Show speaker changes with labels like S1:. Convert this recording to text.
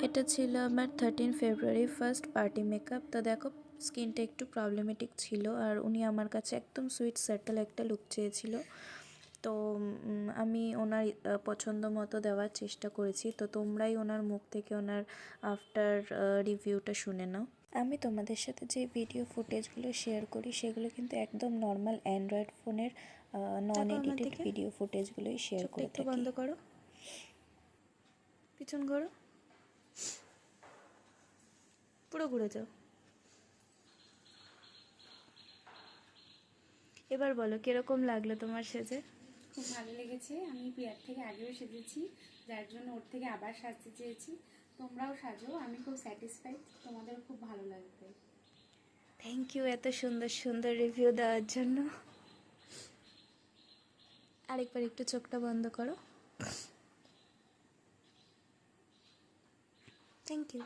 S1: এটা ছিল আমার 13 ফেব্রুয়ারি ফার্স্ট পার্টি মেকআপ। তো দেখো স্কিনটা একটু প্রবলেমেটিক ছিল, আর উনি আমার কাছে একদম সুইট স্যাটেল একটা লুক চেয়েছিল। তো আমি ওনার পছন্দ মতো দেওয়ার চেষ্টা করেছি। তো তোমরাই ওনার মুখ থেকে ওনার আফটার রিভিউটা শুনে নাও। আমি তোমাদের সাথে যে ভিডিও ফুটেজগুলো শেয়ার করি সেগুলো কিন্তু একদম নর্মাল অ্যান্ড্রয়েড ফোনের নন এডিটেড ভিডিও ফুটেজগুলোই শেয়ার করে থাকি। বন্ধ করো, পিছন ঘোরো, পুরো ঘুরে যাও। এবার বলো কিরকম লাগলো তোমার সেজে?
S2: খুব ভালো লেগেছে। আমি প্রিয়ার থেকে আগেও সেজেছি, যার জন্য ওর থেকে আবার সাজতে চেয়েছি। তোমরাও সাজো, আমি খুব স্যাটিসফাইড, তোমাদের খুব ভালো লাগবে।
S1: থ্যাংক ইউ এত সুন্দর সুন্দর রিভিউ দেওয়ার জন্য। আরেকবার একটু চোখটা বন্ধ করো। Thank you.